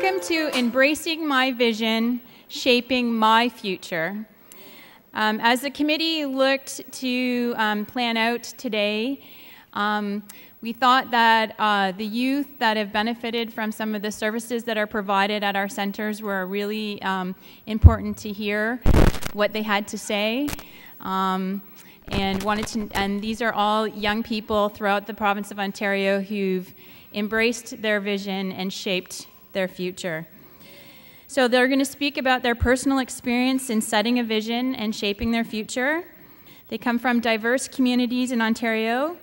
Welcome to Embracing My Vision, Shaping My Future. As the committee looked to plan out today, we thought that the youth that have benefited from some of the services that are provided at our centers were really important to hear what they had to say. And these are all young people throughout the province of Ontario who've embraced their vision and shaped their future. So they're going to speak about their personal experience in setting a vision and shaping their future. They come from diverse communities in Ontario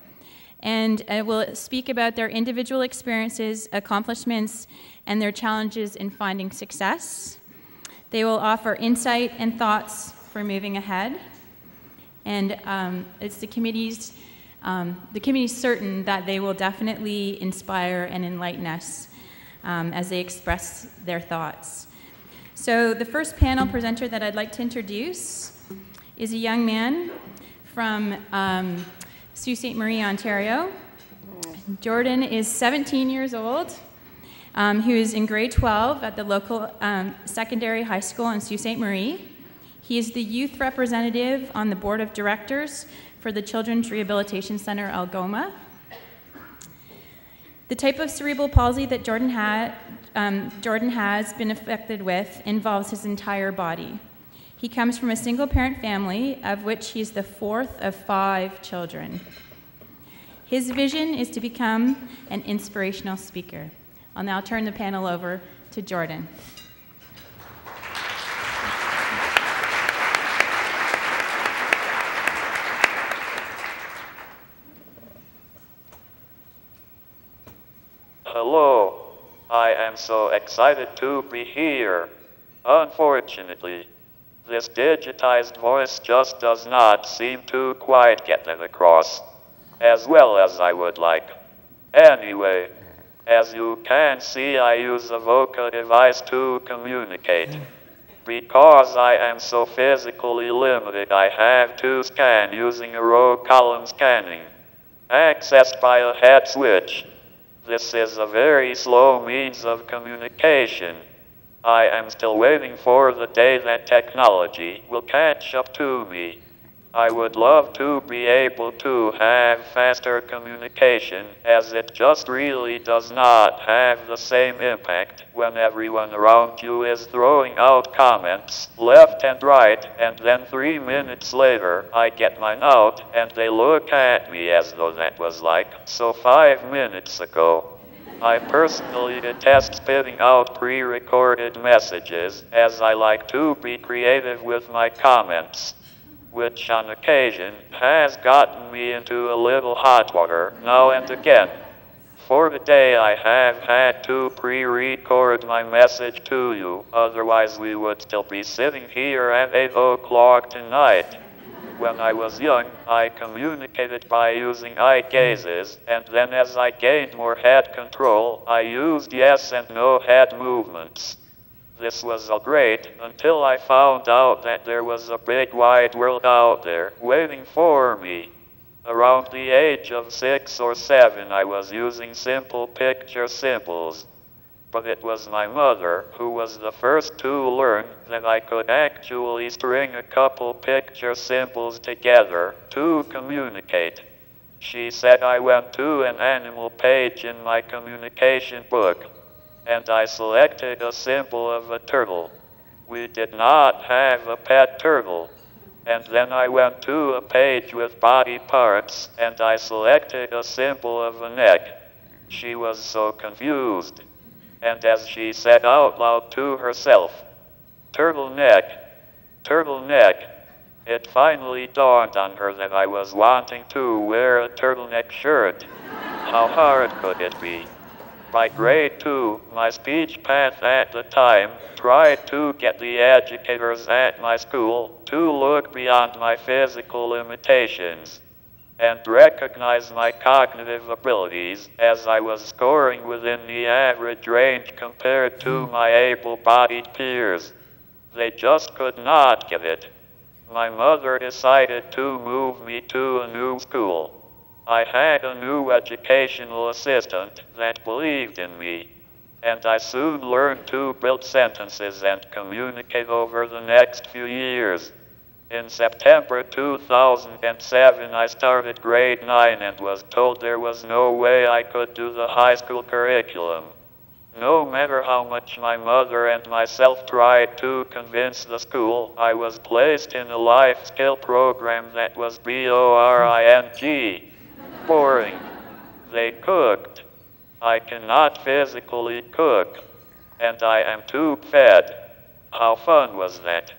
and will speak about their individual experiences, accomplishments, and their challenges in finding success. They will offer insight and thoughts for moving ahead. And it's the committee's certain that they will definitely inspire and enlighten us as they express their thoughts. So the first panel presenter that I'd like to introduce is a young man from Sault Ste. Marie, Ontario. Jordan is 17 years old, who is in grade 12 at the local secondary high school in Sault Ste. Marie. He is the youth representative on the board of directors for the Children's Rehabilitation Center Algoma. The type of cerebral palsy that Jordan has been affected with involves his entire body. He comes from a single-parent family, of which he is the fourth of 5 children. His vision is to become an inspirational speaker. I'll now turn the panel over to Jordan. Hello. I am so excited to be here. Unfortunately, this digitized voice just does not seem to quite get it across as well as I would like. Anyway, as you can see, I use a vocal device to communicate. Because I am so physically limited, I have to scan using a row column scanning, accessed by a head switch. This is a very slow means of communication. I am still waiting for the day that technology will catch up to me. I would love to be able to have faster communication, as it just really does not have the same impact when everyone around you is throwing out comments left and right, and then 3 minutes later I get mine out and they look at me as though that was like so 5 minutes ago. I personally detest spitting out pre-recorded messages, as I like to be creative with my comments, which on occasion has gotten me into a little hot water now and again. For the day I have had to pre-record my message to you, otherwise we would still be sitting here at 8 o'clock tonight. When I was young, I communicated by using eye gazes, and then as I gained more head control, I used yes and no head movements. This was all great until I found out that there was a big wide world out there waiting for me. Around the age of 6 or 7, I was using simple picture symbols. But it was my mother who was the first to learn that I could actually string a couple picture symbols together to communicate. She said I went to an animal page in my communication book, and I selected a symbol of a turtle. We did not have a pet turtle. And then I went to a page with body parts, and I selected a symbol of a neck. She was so confused. And as she said out loud to herself, turtleneck, turtleneck, it finally dawned on her that I was wanting to wear a turtleneck shirt. How hard could it be? By grade 2, my speech path at the time tried to get the educators at my school to look beyond my physical limitations and recognize my cognitive abilities, as I was scoring within the average range compared to my able-bodied peers. They just could not get it. My mother decided to move me to a new school. I had a new educational assistant that believed in me. and I soon learned to build sentences and communicate over the next few years. In September 2007, I started grade 9 and was told there was no way I could do the high school curriculum. No matter how much my mother and myself tried to convince the school, I was placed in a life skill program that was boring. Boring. They cooked. I cannot physically cook, and I am too fed. How fun was that?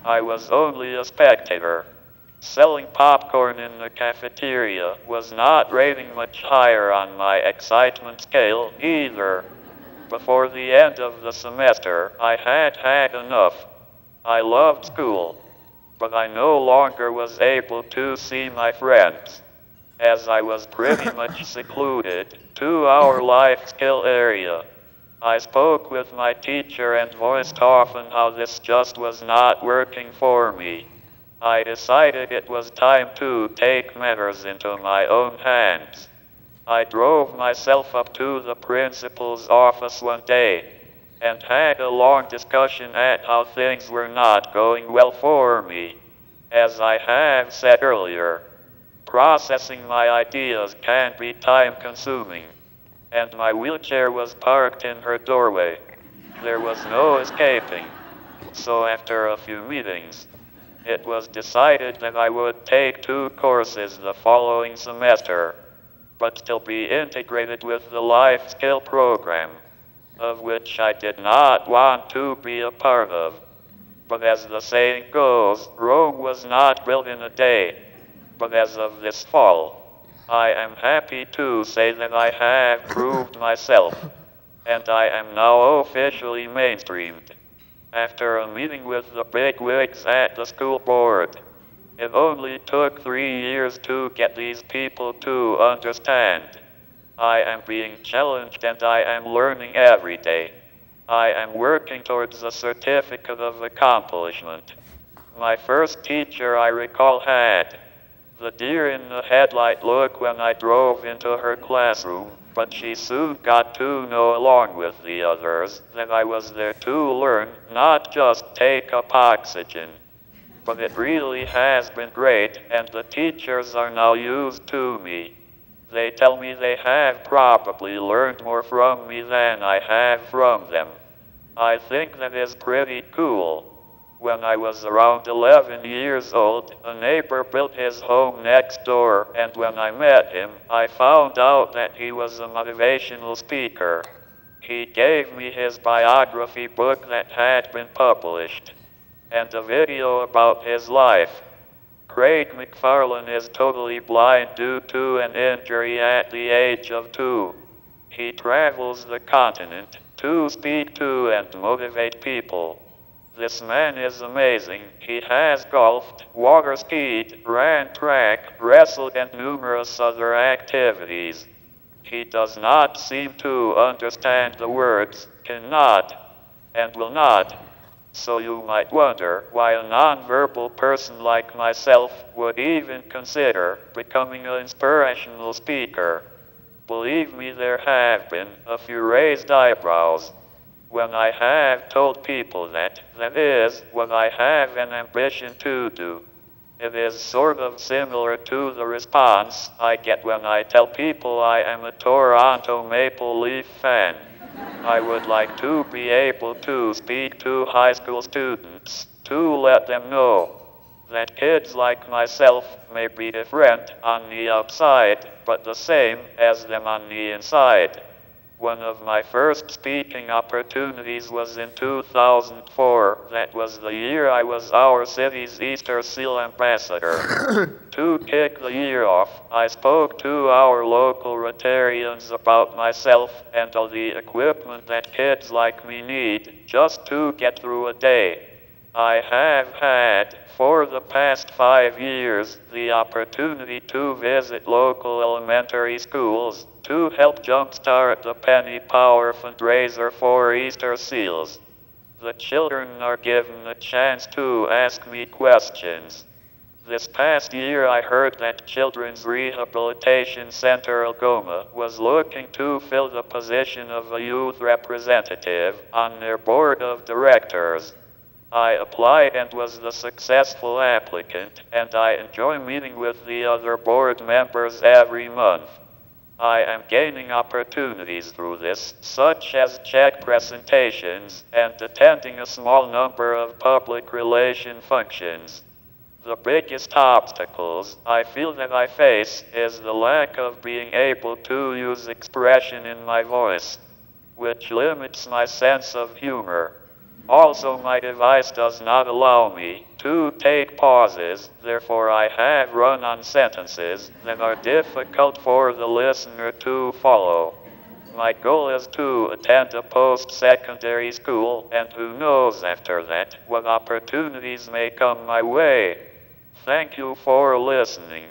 I was only a spectator. Selling popcorn in the cafeteria was not rating much higher on my excitement scale either. Before the end of the semester, I had had enough. I loved school, but I no longer was able to see my friends. As I was pretty much secluded to our life skill area, I spoke with my teacher and voiced often how this just was not working for me. I decided it was time to take matters into my own hands. I drove myself up to the principal's office one day and had a long discussion at how things were not going well for me. As I have said earlier, processing my ideas can be time-consuming, and my wheelchair was parked in her doorway. There was no escaping. So after a few meetings, it was decided that I would take 2 courses the following semester, but still be integrated with the life skill program, of which I did not want to be a part of. But as the saying goes, Rome was not built in a day. But as of this fall, I am happy to say that I have proved myself, and I am now officially mainstreamed. After a meeting with the bigwigs at the school board, it only took 3 years to get these people to understand. I am being challenged and I am learning every day. I am working towards a certificate of accomplishment. My first teacher, I recall, had the deer in the headlight look when I drove into her classroom, but she soon got to know, along with the others, that I was there to learn, not just take up oxygen. But it really has been great, and the teachers are now used to me. They tell me they have probably learned more from me than I have from them. I think that is pretty cool. When I was around 11 years old, a neighbor built his home next door, and when I met him, I found out that he was a motivational speaker. He gave me his biography book that had been published, and a video about his life. Craig McFarlane is totally blind due to an injury at the age of 2. He travels the continent to speak to and motivate people. This man is amazing. He has golfed, water skied, ran track, wrestled, and numerous other activities. He does not seem to understand the words cannot and will not. So you might wonder why a nonverbal person like myself would even consider becoming an inspirational speaker. Believe me, there have been a few raised eyebrows when I have told people that is what I have an ambition to do. It is sort of similar to the response I get when I tell people I am a Toronto Maple Leaf fan. I would like to be able to speak to high school students to let them know that kids like myself may be different on the outside, but the same as them on the inside. One of my first speaking opportunities was in 2004. That was the year I was our city's Easter Seal ambassador. To kick the year off, I spoke to our local Rotarians about myself and all the equipment that kids like me need just to get through a day. I have had, for the past 5 years, the opportunity to visit local elementary schools to help jumpstart the Penny Power fundraiser for Easter seals. The children are given a chance to ask me questions. This past year I heard that Children's Rehabilitation Center Algoma was looking to fill the position of a youth representative on their board of directors. I applied and was the successful applicant, and I enjoy meeting with the other board members every month. I am gaining opportunities through this, such as check presentations and attending a small number of public relation functions. The biggest obstacles I feel that I face is the lack of being able to use expression in my voice, which limits my sense of humor. Also, my device does not allow me to take pauses, therefore I have run-on sentences that are difficult for the listener to follow. My goal is to attend a post-secondary school, and who knows after that what opportunities may come my way. Thank you for listening.